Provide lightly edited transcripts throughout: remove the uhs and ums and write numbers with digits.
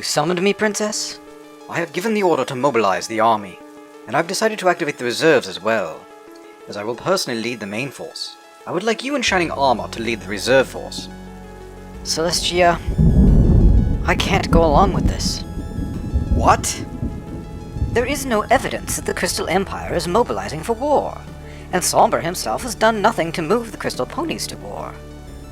summoned me, Princess? I have given the order to mobilize the army, and I've decided to activate the reserves as well, as I will personally lead the main force. I would like you in Shining Armor to lead the reserve force. Celestia, I can't go along with this. What? There is no evidence that the Crystal Empire is mobilizing for war, and Sombra himself has done nothing to move the Crystal Ponies to war.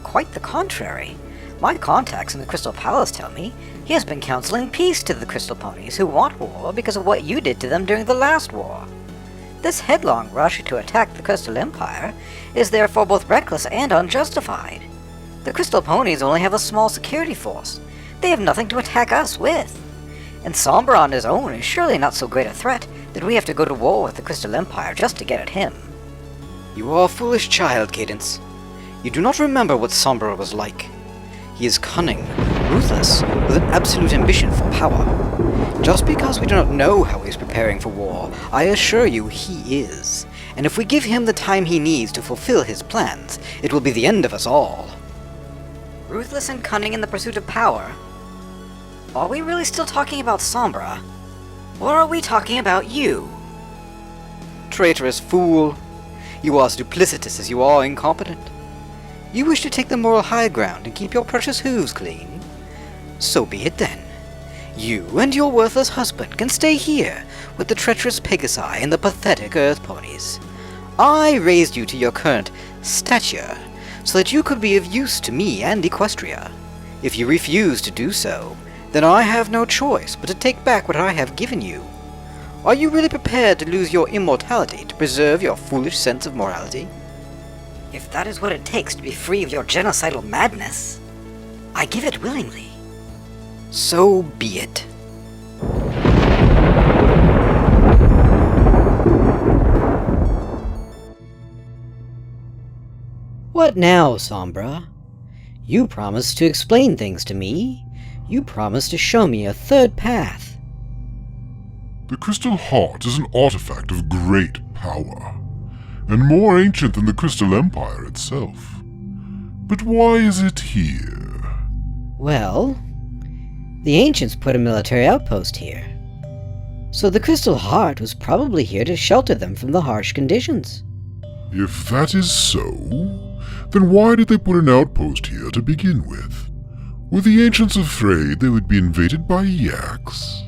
Quite the contrary. My contacts in the Crystal Palace tell me he has been counseling peace to the Crystal Ponies who want war because of what you did to them during the last war. This headlong rush to attack the Crystal Empire is therefore both reckless and unjustified. The Crystal Ponies only have a small security force. They have nothing to attack us with. And Sombra on his own is surely not so great a threat that we have to go to war with the Crystal Empire just to get at him. You are a foolish child, Cadence. You do not remember what Sombra was like. He is cunning, ruthless, with an absolute ambition for power. Just because we do not know how he is preparing for war, I assure you he is. And if we give him the time he needs to fulfill his plans, it will be the end of us all. Ruthless and cunning in the pursuit of power? Are we really still talking about Sombra? Or are we talking about you? Traitorous fool! You are as duplicitous as you are incompetent. You wish to take the moral high ground and keep your precious hooves clean? So be it then. You and your worthless husband can stay here with the treacherous Pegasi and the pathetic Earth Ponies. I raised you to your current stature so that you could be of use to me and Equestria. If you refuse to do so, then I have no choice but to take back what I have given you. Are you really prepared to lose your immortality to preserve your foolish sense of morality? If that is what it takes to be free of your genocidal madness, I give it willingly. So be it. What now, Sombra? You promised to explain things to me. You promised to show me a third path. The Crystal Heart is an artifact of great power, and more ancient than the Crystal Empire itself. But why is it here? Well, the ancients put a military outpost here. So the Crystal Heart was probably here to shelter them from the harsh conditions. If that is so, then why did they put an outpost here to begin with? Were the ancients afraid they would be invaded by yaks?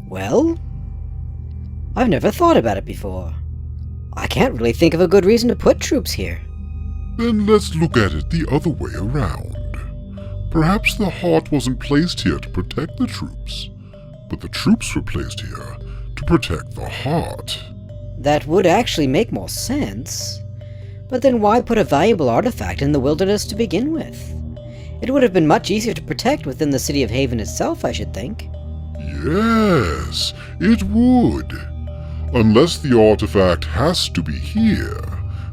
Well, I've never thought about it before. I can't really think of a good reason to put troops here. Then let's look at it the other way around. Perhaps the heart wasn't placed here to protect the troops, but the troops were placed here to protect the heart. That would actually make more sense. But then why put a valuable artifact in the wilderness to begin with? It would have been much easier to protect within the city of Haven itself, I should think. Yes, it would. Unless the artifact has to be here,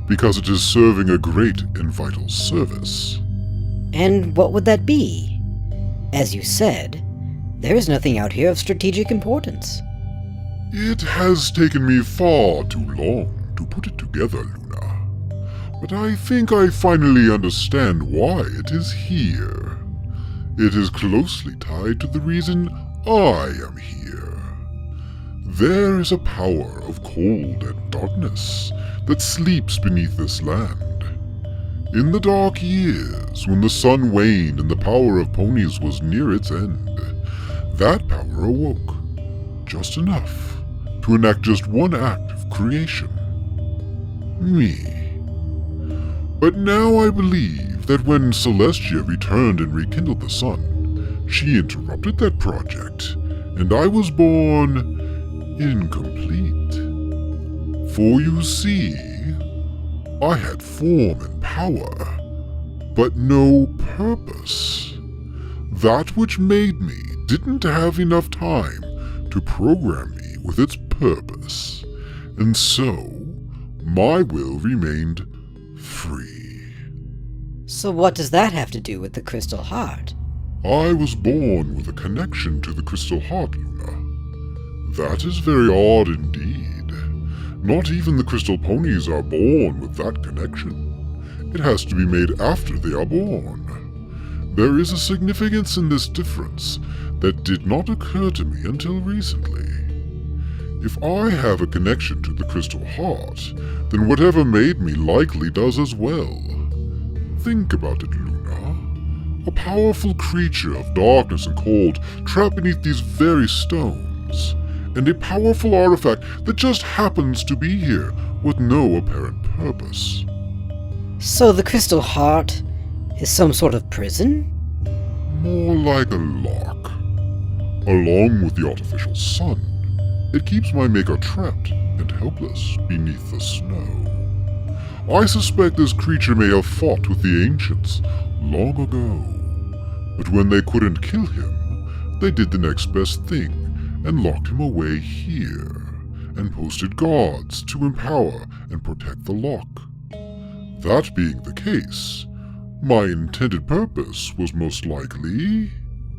because it is serving a great and vital service. And what would that be? As you said, there is nothing out here of strategic importance. It has taken me far too long to put it together, Luna. But I think I finally understand why it is here. It is closely tied to the reason I am here. There is a power of cold and darkness that sleeps beneath this land. In the dark years, when the sun waned and the power of ponies was near its end, that power awoke, just enough to enact just one act of creation. Me. But now I believe that when Celestia returned and rekindled the sun, she interrupted that project, and I was born incomplete. For you see, I had form and power, but no purpose. That which made me didn't have enough time to program me with its purpose, and so my will remained free. So what does that have to do with the Crystal Heart? I was born with a connection to the Crystal Heart, Luna. That is very odd indeed. Not even the Crystal Ponies are born with that connection. It has to be made after they are born. there is a significance in this difference that did not occur to me until recently. If I have a connection to the Crystal Heart, then whatever made me likely does as well. Think about it, Luna. A powerful creature of darkness and cold trapped beneath these very stones, and a powerful artifact that just happens to be here with no apparent purpose. So the Crystal Heart is some sort of prison? More like a lock. Along with the artificial sun, it keeps my maker trapped and helpless beneath the snow. I suspect this creature may have fought with the ancients long ago, but when they couldn't kill him, they did the next best thing and locked him away here, and posted guards to empower and protect the lock. That being the case, my intended purpose was most likely...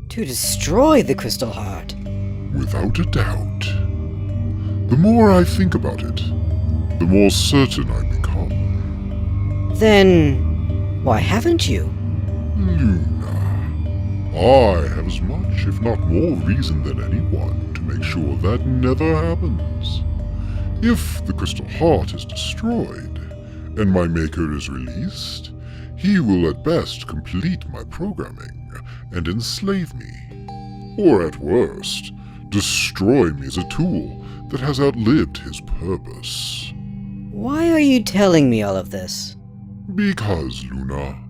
To destroy the Crystal Heart. Without a doubt. The more I think about it, the more certain I become. Then, why haven't you? Luna, I have as much, if not more, reason than anyone to make sure that never happens. If the Crystal Heart is destroyed, and my maker is released, he will at best complete my programming and enslave me. Or at worst, destroy me as a tool that has outlived his purpose. Why are you telling me all of this? Because, Luna,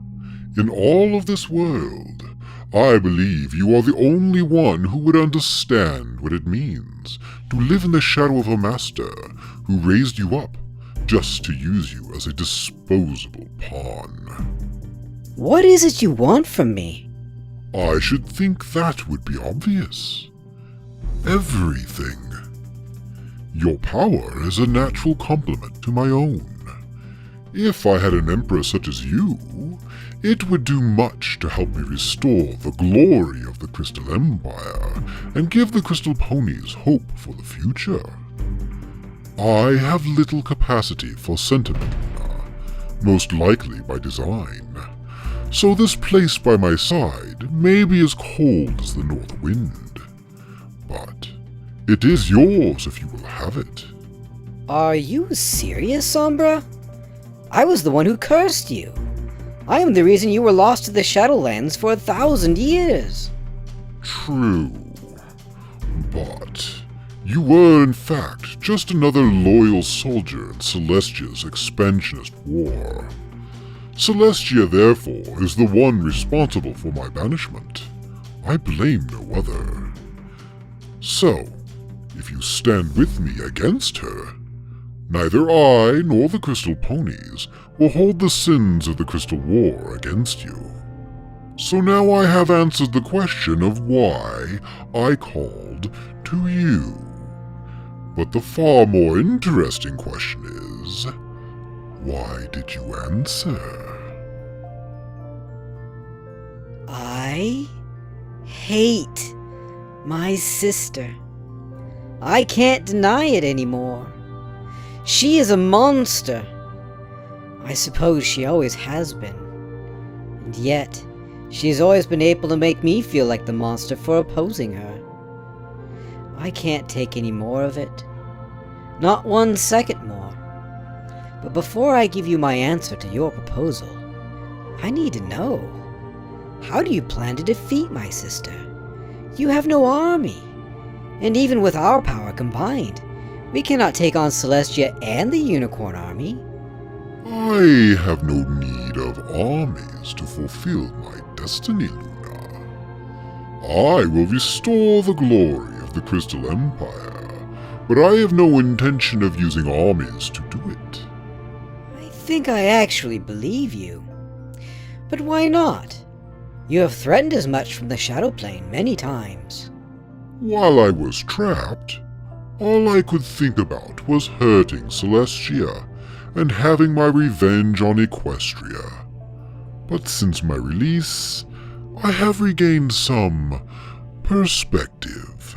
in all of this world, I believe you are the only one who would understand what it means to live in the shadow of a master who raised you up just to use you as a disposable pawn. What is it you want from me? I should think that would be obvious. Everything. Your power is a natural complement to my own. If I had an emperor such as you, it would do much to help me restore the glory of the Crystal Empire and give the Crystal Ponies hope for the future. I have little capacity for sentiment, most likely by design, so this place by my side may be as cold as the north wind, but it is yours if you will have it. Are you serious, Sombra? I was the one who cursed you. I am the reason you were lost to the Shadowlands for 1,000 years. True, but you were in fact just another loyal soldier in Celestia's expansionist war. Celestia, therefore, is the one responsible for my banishment. I blame no other. So, if you stand with me against her, neither I nor the Crystal Ponies will hold the sins of the Crystal War against you. So now I have answered the question of why I called to you. But the far more interesting question is, why did you answer? I hate my sister. I can't deny it anymore. She is a monster. I suppose she always has been. And yet, she has always been able to make me feel like the monster for opposing her. I can't take any more of it. Not 1 second more. But before I give you my answer to your proposal, I need to know. How do you plan to defeat my sister? You have no army. And even with our power combined, we cannot take on Celestia and the Unicorn Army. I have no need of armies to fulfill my destiny, Luna. I will restore the glory of the Crystal Empire, but I have no intention of using armies to do it. I think I actually believe you. But why not? You have threatened as much from the Shadow Plane many times. While I was trapped, all I could think about was hurting Celestia and having my revenge on Equestria. But since my release, I have regained some perspective.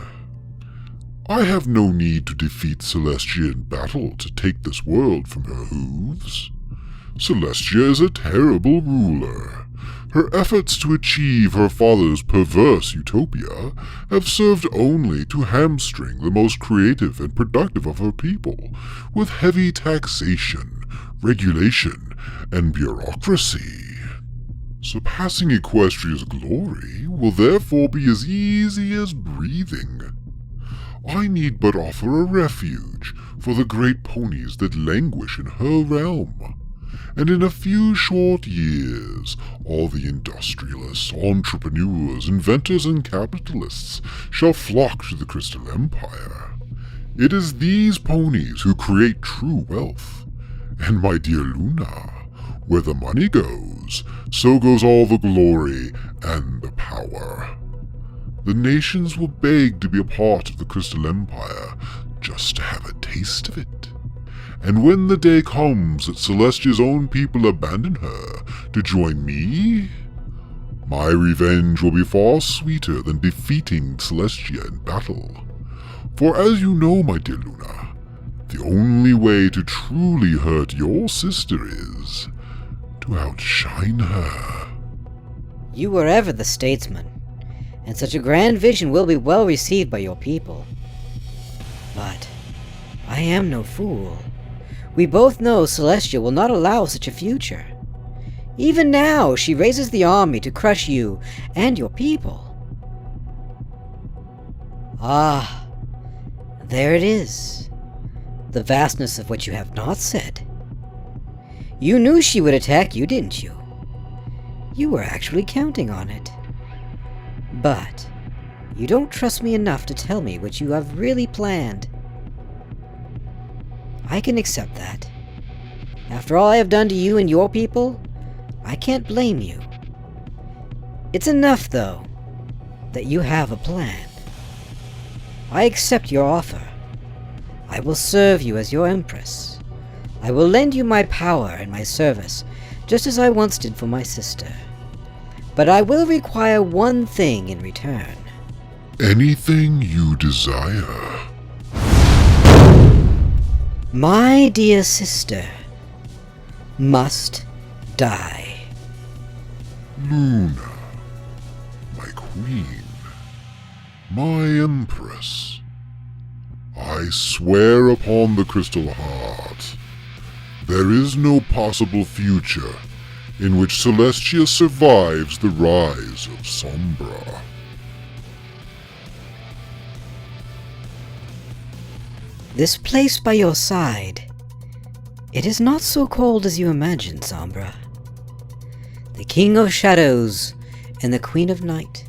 I have no need to defeat Celestia in battle to take this world from her hooves. Celestia is a terrible ruler, Her efforts to achieve her father's perverse utopia have served only to hamstring the most creative and productive of her people with heavy taxation, regulation, and bureaucracy. Surpassing Equestria's glory will therefore be as easy as breathing. I need but offer a refuge for the great ponies that languish in her realm, and in a few short years all the industrialists, entrepreneurs, inventors, and capitalists shall flock to the Crystal Empire. It is these ponies who create true wealth, and my dear Luna, where the money goes, so goes all the glory and the power. The nations will beg to be a part of the Crystal Empire just to have a taste of it. And when the day comes that Celestia's own people abandon her to join me, my revenge will be far sweeter than defeating Celestia in battle. For as you know, my dear Luna, the only way to truly hurt your sister is to outshine her. You were ever the statesman, and such a grand vision will be well received by your people. But I am no fool. We both know Celestia will not allow such a future. Even now, she raises the army to crush you and your people. Ah, there it is. The vastness of what you have not said. You knew she would attack you, didn't you? You were actually counting on it. But you don't trust me enough to tell me what you have really planned. I can accept that. After all I have done to you and your people, I can't blame you. It's enough, though, that you have a plan. I accept your offer. I will serve you as your empress. I will lend you my power and my service, just as I once did for my sister. But I will require one thing in return. Anything you desire. My dear sister must die. Luna, my queen, my empress, I swear upon the Crystal Heart, there is no possible future in which Celestia survives the rise of Sombra. This place by your side, it is not so cold as you imagine, Sombra. The King of Shadows and the Queen of Night,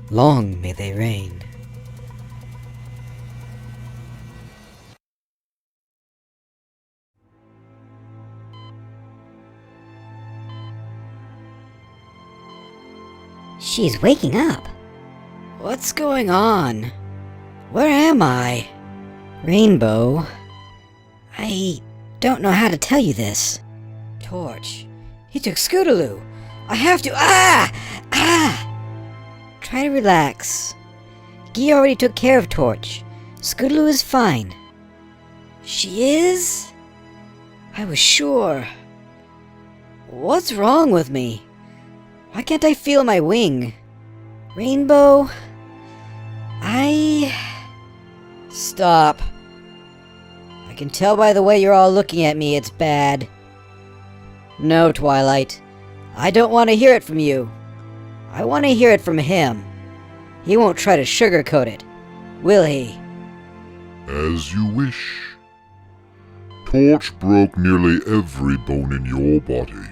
long may they reign. She's waking up. What's going on? Where am I? Rainbow, I don't know how to tell you this. Torch. He took Scootaloo. I have to. Ah! Try to relax. Guy already took care of Torch. Scootaloo is fine. She is? I was sure. What's wrong with me? Why can't I feel my wing? Rainbow, Stop. I can tell by the way you're all looking at me it's bad. No, Twilight. I don't want to hear it from you. I want to hear it from him. He won't try to sugarcoat it, will he? As you wish. Torch broke nearly every bone in your body.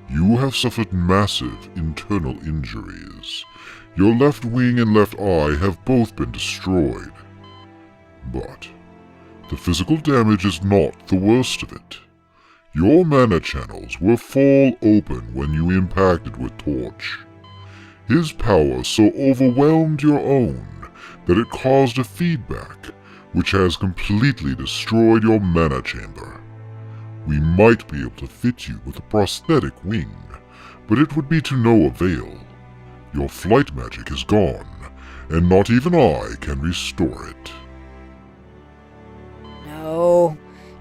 You have suffered massive internal injuries. Your left wing and left eye have both been destroyed. But the physical damage is not the worst of it. Your mana channels were full open when you impacted with Torch. His power so overwhelmed your own that it caused a feedback which has completely destroyed your mana chamber. We might be able to fit you with a prosthetic wing, but it would be to no avail. Your flight magic is gone, and not even I can restore it.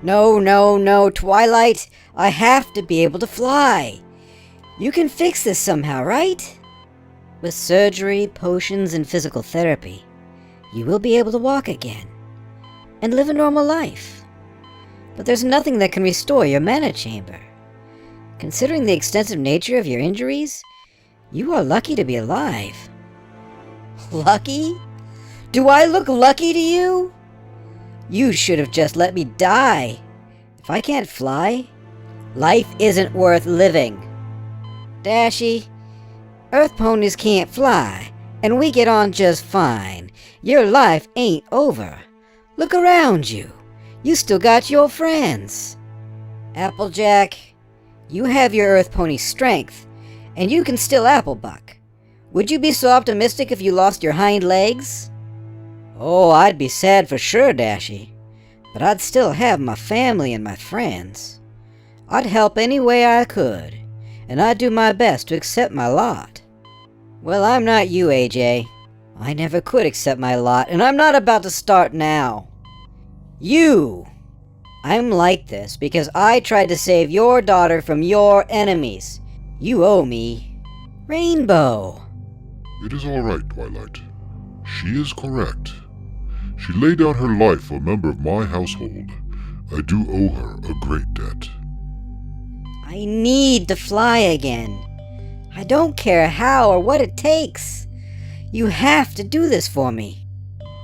No, Twilight. I have to be able to fly. You can fix this somehow, right? With surgery, potions, and physical therapy, you will be able to walk again and live a normal life. But there's nothing that can restore your mana chamber. Considering the extensive nature of your injuries, you are lucky to be alive. Lucky? Do I look lucky to you? You should have just let me die. If I can't fly, life isn't worth living. Dashy, Earth ponies can't fly, and we get on just fine. Your life ain't over. Look around you. You still got your friends. Applejack, you have your Earth pony strength, and you can still Applebuck. Would you be so optimistic if you lost your hind legs? Oh, I'd be sad for sure, Dashy. But I'd still have my family and my friends. I'd help any way I could, and I'd do my best to accept my lot. Well, I'm not you, AJ. I never could accept my lot, and I'm not about to start now. You! I'm like this because I tried to save your daughter from your enemies. You owe me. Rainbow! It is all right, Twilight. She is correct. She laid down her life for a member of my household. I do owe her a great debt. I need to fly again. I don't care how or what it takes. You have to do this for me.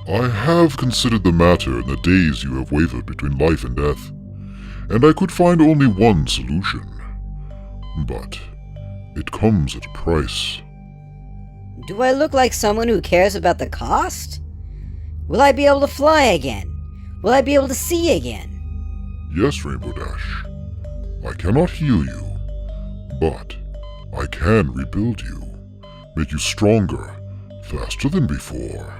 I have considered the matter in the days you have wavered between life and death, and I could find only one solution. But it comes at a price. Do I look like someone who cares about the cost? Will I be able to fly again? Will I be able to see again? Yes, Rainbow Dash. I cannot heal you, but I can rebuild you, make you stronger, faster than before.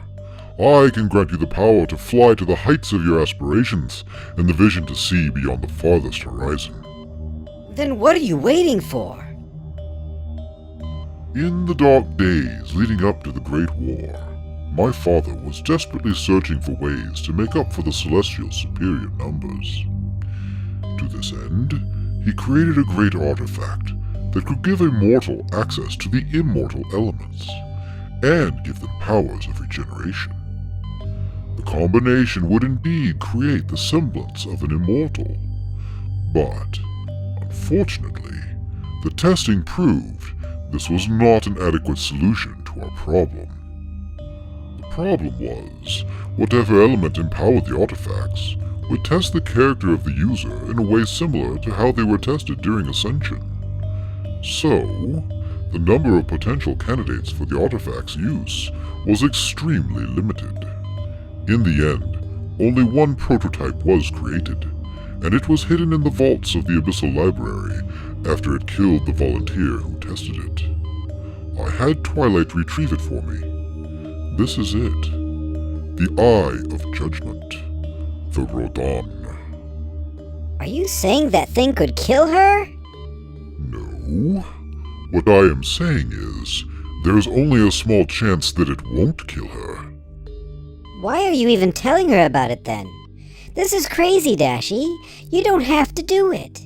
I can grant you the power to fly to the heights of your aspirations and the vision to see beyond the farthest horizon. Then what are you waiting for? In the dark days leading up to the Great War, my father was desperately searching for ways to make up for the Celestials' superior numbers. To this end, he created a great artifact that could give a mortal access to the immortal elements, and give them powers of regeneration. The combination would indeed create the semblance of an immortal, but, unfortunately, the testing proved this was not an adequate solution to our problem. The problem was, whatever element empowered the artifacts would test the character of the user in a way similar to how they were tested during Ascension. So, the number of potential candidates for the artifact's use was extremely limited. In the end, only one prototype was created, and it was hidden in the vaults of the Abyssal Library after it killed the volunteer who tested it. I had Twilight retrieve it for me. This is it. The Eye of Judgment. The Rodon. Are you saying that thing could kill her? No. What I am saying is, there is only a small chance that it won't kill her. Why are you even telling her about it then? This is crazy, Dashy. You don't have to do it.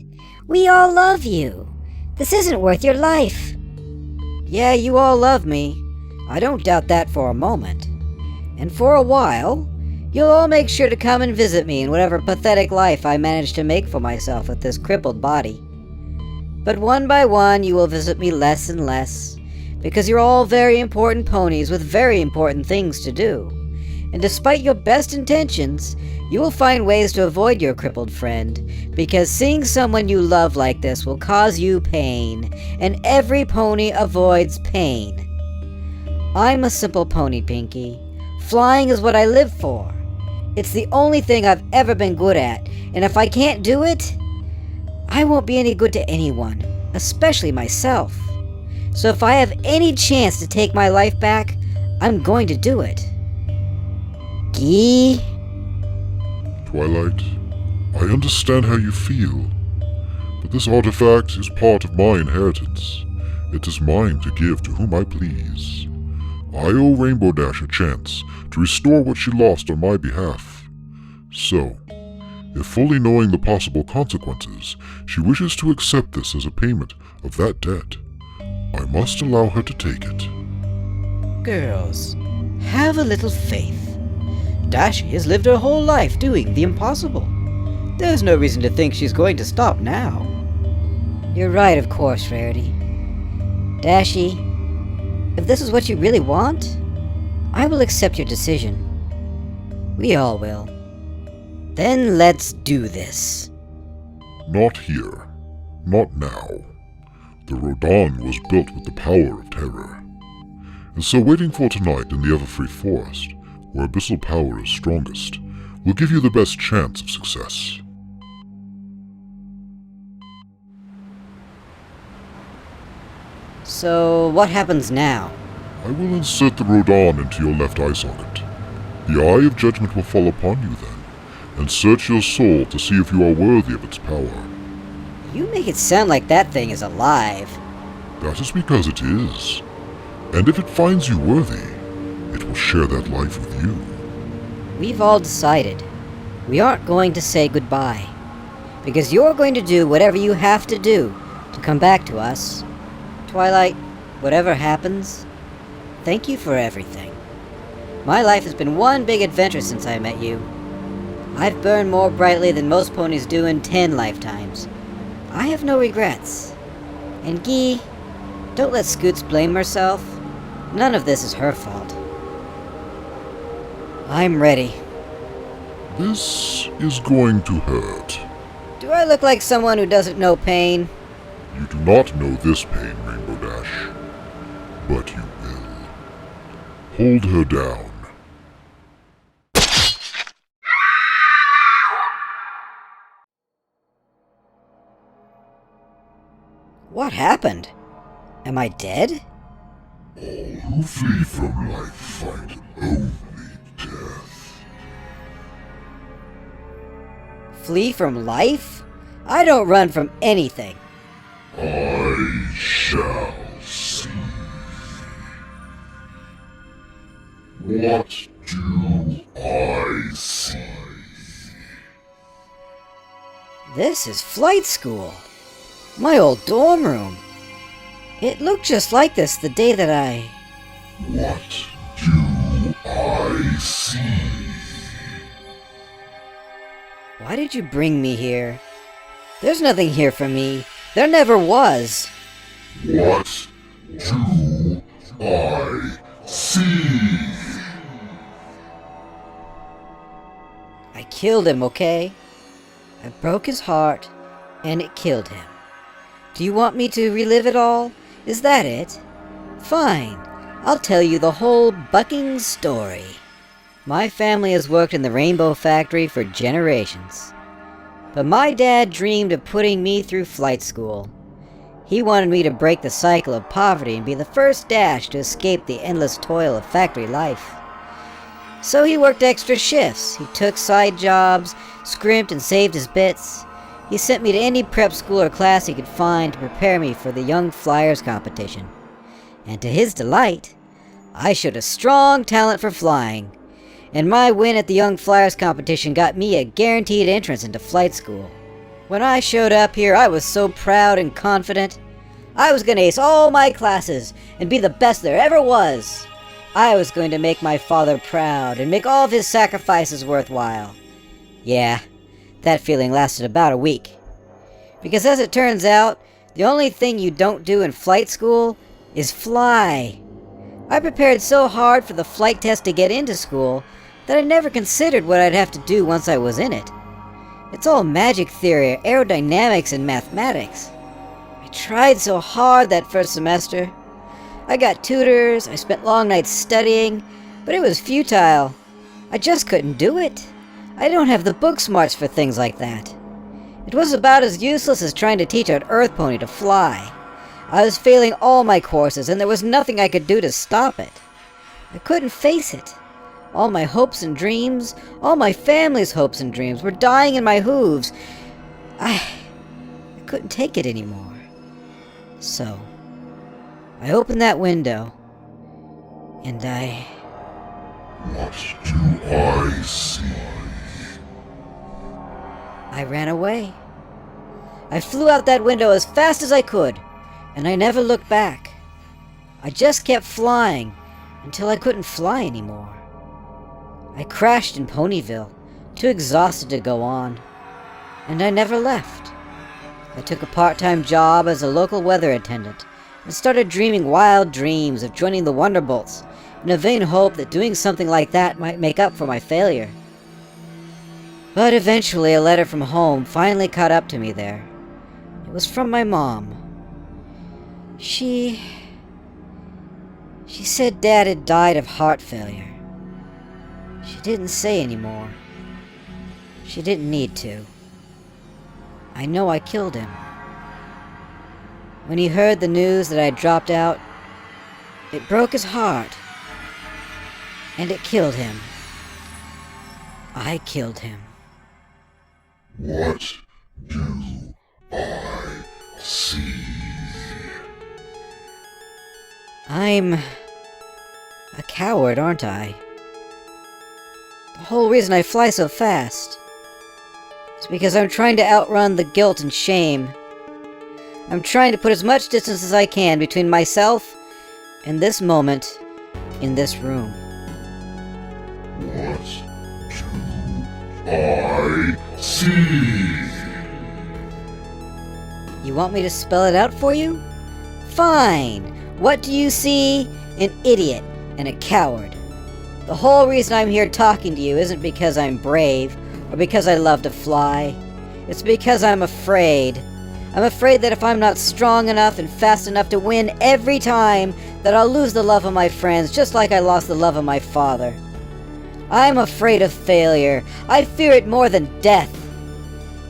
We all love you. This isn't worth your life. Yeah, you all love me. I don't doubt that for a moment. And for a while, you'll all make sure to come and visit me in whatever pathetic life I manage to make for myself with this crippled body. But one by one, you will visit me less and less, because you're all very important ponies with very important things to do. And despite your best intentions, you will find ways to avoid your crippled friend, because seeing someone you love like this will cause you pain, and every pony avoids pain. I'm a simple pony, Pinky. Flying is what I live for. It's the only thing I've ever been good at, and if I can't do it, I won't be any good to anyone, especially myself. So if I have any chance to take my life back, I'm going to do it. Gee? Twilight, I understand how you feel, but this artifact is part of my inheritance. It is mine to give to whom I please. I owe Rainbow Dash a chance to restore what she lost on my behalf. So, if fully knowing the possible consequences, she wishes to accept this as a payment of that debt, I must allow her to take it. Girls, have a little faith. Dashi has lived her whole life doing the impossible. There's no reason to think she's going to stop now. You're right, of course, Rarity. Dashi, if this is what you really want, I will accept your decision. We all will. Then let's do this. Not here. Not now. The Rodan was built with the power of terror. And so waiting for tonight in the Everfree Forest, where abyssal power is strongest, will give you the best chance of success. So, what happens now? I will insert the Rodan into your left eye socket. The Eye of Judgment will fall upon you then, and search your soul to see if you are worthy of its power. You make it sound like that thing is alive. That is because it is. And if it finds you worthy, it will share that life with you. We've all decided. We aren't going to say goodbye. Because you're going to do whatever you have to do to come back to us. Twilight, whatever happens, thank you for everything. My life has been one big adventure since I met you. I've burned more brightly than most ponies do in 10 lifetimes. I have no regrets. And Guy, don't let Scoots blame herself. None of this is her fault. I'm ready. This is going to hurt. Do I look like someone who doesn't know pain? You do not know this pain, Rainbow Dash. But you will. Hold her down. What happened? Am I dead? All who flee from life find only death. Flee from life? I don't run from anything. I shall see. What do I see? This is flight school. My old dorm room. It looked just like this the day that I... What do I see? Why did you bring me here? There's nothing here for me. There never was. What do I see? I killed him, okay? I broke his heart, and it killed him. Do you want me to relive it all? Is that it? Fine. I'll tell you the whole bucking story. My family has worked in the Rainbow Factory for generations. But my dad dreamed of putting me through flight school. He wanted me to break the cycle of poverty and be the first Dash to escape the endless toil of factory life. So he worked extra shifts. He took side jobs, scrimped and saved his bits. He sent me to any prep school or class he could find to prepare me for the Young Flyers competition. And to his delight, I showed a strong talent for flying. And my win at the Young Flyers competition got me a guaranteed entrance into flight school. When I showed up here, I was so proud and confident. I was going to ace all my classes and be the best there ever was. I was going to make my father proud and make all of his sacrifices worthwhile. Yeah, that feeling lasted about a week. Because as it turns out, the only thing you don't do in flight school is fly. I prepared so hard for the flight test to get into school that I never considered what I'd have to do once I was in it. It's all magic theory, aerodynamics, and mathematics. I tried so hard that first semester. I got tutors, I spent long nights studying, but it was futile. I just couldn't do it. I don't have the book smarts for things like that. It was about as useless as trying to teach an earth pony to fly. I was failing all my courses, and there was nothing I could do to stop it. I couldn't face it. All my hopes and dreams, all my family's hopes and dreams were dying in my hooves. I couldn't take it anymore. So, I opened that window, and What do I see? I ran away. I flew out that window as fast as I could, and I never looked back. I just kept flying until I couldn't fly anymore. I crashed in Ponyville, too exhausted to go on, and I never left. I took a part-time job as a local weather attendant and started dreaming wild dreams of joining the Wonderbolts in a vain hope that doing something like that might make up for my failure. But eventually a letter from home finally caught up to me there. It was from my mom. She said Dad had died of heart failure. She didn't say anymore. She didn't need to. I know I killed him. When he heard the news that I dropped out, it broke his heart. And it killed him. I killed him. What do I see? I'm a coward, aren't I? The whole reason I fly so fast is because I'm trying to outrun the guilt and shame. I'm trying to put as much distance as I can between myself and this moment in this room. What do I see? You want me to spell it out for you? Fine! What do you see? An idiot and a coward. The whole reason I'm here talking to you isn't because I'm brave or because I love to fly. It's because I'm afraid. I'm afraid that if I'm not strong enough and fast enough to win every time, that I'll lose the love of my friends just like I lost the love of my father. I'm afraid of failure. I fear it more than death.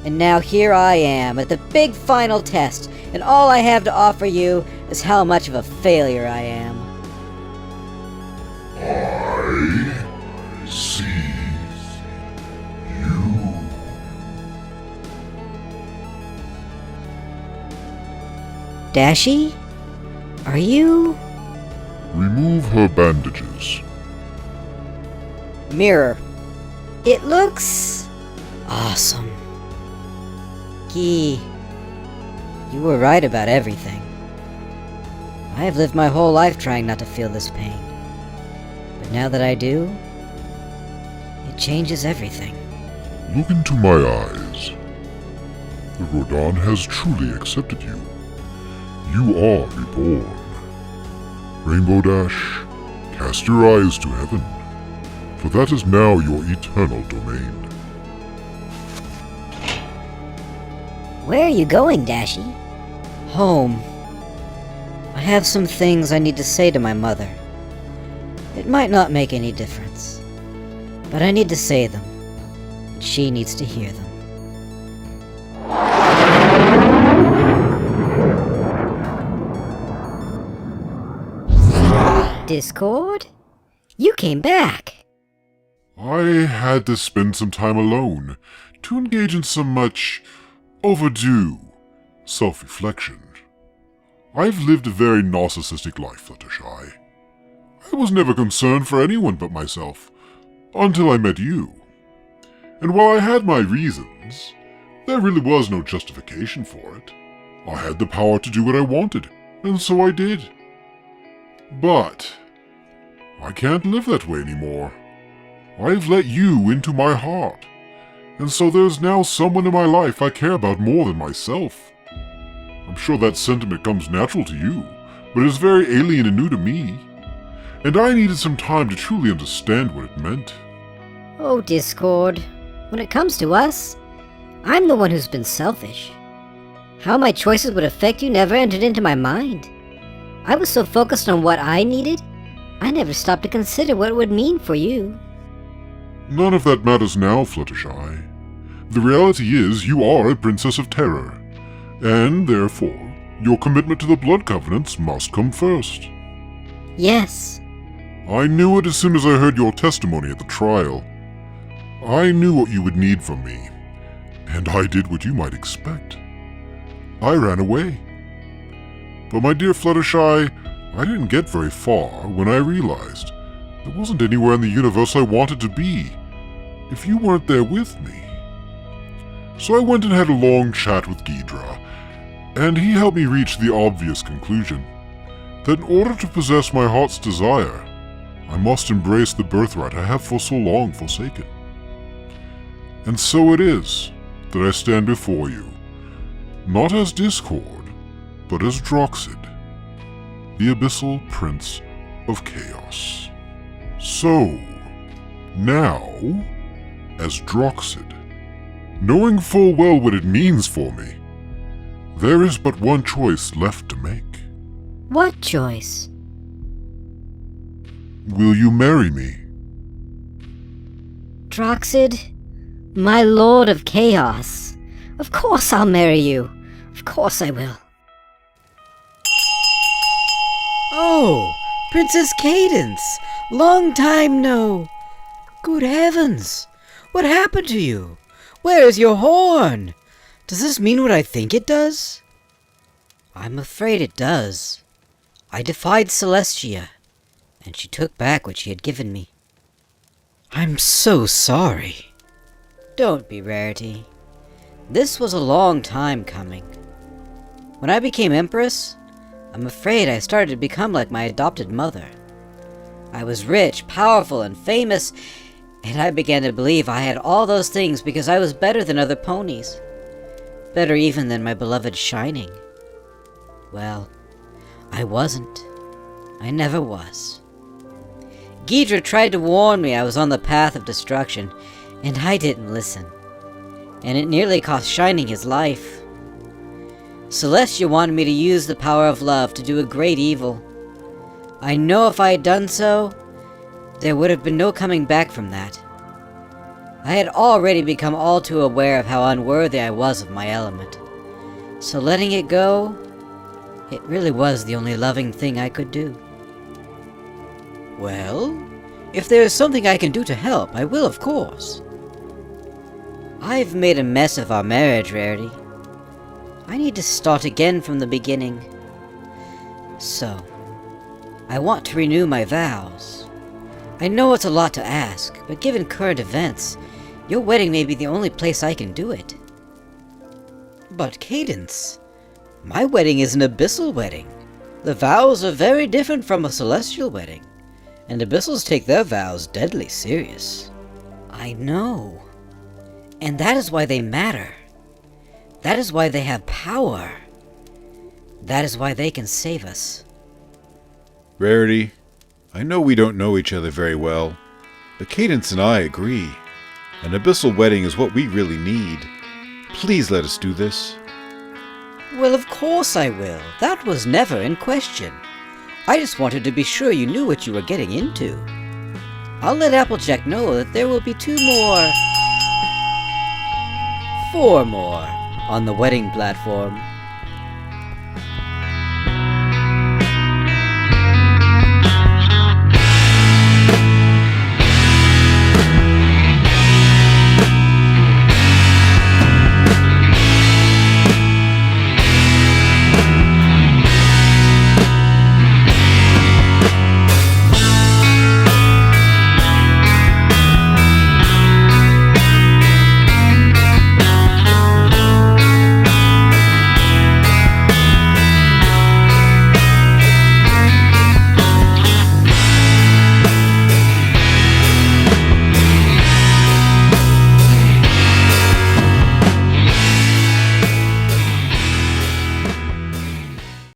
And now here I am at the big final test, and all I have to offer you is how much of a failure I am. I see you. Dashi? Are you... Remove her bandages. Mirror. It looks... awesome. Key. You were right about everything. I have lived my whole life trying not to feel this pain. But now that I do, it changes everything. Look into my eyes. The Rodan has truly accepted you. You are reborn. Rainbow Dash, cast your eyes to heaven, for that is now your eternal domain. Where are you going, Dashi? Home. I have some things I need to say to my mother. It might not make any difference, but I need to say them, and she needs to hear them. Discord? You came back! I had to spend some time alone to engage in some much overdue self-reflection. I've lived a very narcissistic life, Fluttershy. I was never concerned for anyone but myself, until I met you. And while I had my reasons, there really was no justification for it. I had the power to do what I wanted, and so I did. But I can't live that way anymore. I've let you into my heart, and so there's now someone in my life I care about more than myself. I'm sure that sentiment comes natural to you, but is very alien and new to me, and I needed some time to truly understand what it meant. Oh, Discord. When it comes to us, I'm the one who's been selfish. How my choices would affect you never entered into my mind. I was so focused on what I needed, I never stopped to consider what it would mean for you. None of that matters now, Fluttershy. The reality is you are a Princess of Terror, and therefore, your commitment to the Blood Covenants must come first. Yes. I knew it as soon as I heard your testimony at the trial. I knew what you would need from me, and I did what you might expect. I ran away. But my dear Fluttershy, I didn't get very far when I realized there wasn't anywhere in the universe I wanted to be if you weren't there with me. So I went and had a long chat with Ghidra, and he helped me reach the obvious conclusion that in order to possess my heart's desire, I must embrace the birthright I have for so long forsaken. And so it is that I stand before you, not as Discord, but as Droxid, the Abyssal Prince of Chaos. So, now, as Droxid, knowing full well what it means for me, there is but one choice left to make. What choice? Will you marry me? Droxid, my lord of chaos. Of course I'll marry you. Of course I will. Oh, Princess Cadence! Long time no. Good heavens! What happened to you? Where is your horn? Does this mean what I think it does? I'm afraid it does. I defied Celestia, and she took back what she had given me. I'm so sorry. Don't be, Rarity. This was a long time coming. When I became Empress, I'm afraid I started to become like my adopted mother. I was rich, powerful, and famous, and I began to believe I had all those things because I was better than other ponies. Better even than my beloved Shining. Well, I wasn't. I never was. Ghidra tried to warn me I was on the path of destruction, and I didn't listen. And it nearly cost Shining his life. Celestia wanted me to use the power of love to do a great evil. I know if I had done so, there would have been no coming back from that. I had already become all too aware of how unworthy I was of my element. So letting it go, it really was the only loving thing I could do. Well, if there is something I can do to help, I will, of course. I've made a mess of our marriage, Rarity. I need to start again from the beginning. So, I want to renew my vows. I know it's a lot to ask, but given current events, your wedding may be the only place I can do it. But Cadence, my wedding is an abyssal wedding. The vows are very different from a celestial wedding, and abyssals take their vows deadly serious. I know. And that is why they matter. That is why they have power. That is why they can save us. Rarity, I know we don't know each other very well, but Cadence and I agree. An abyssal wedding is what we really need. Please let us do this. Well, of course I will. That was never in question. I just wanted to be sure you knew what you were getting into. I'll let Applejack know that there will be 4 more on the wedding platform.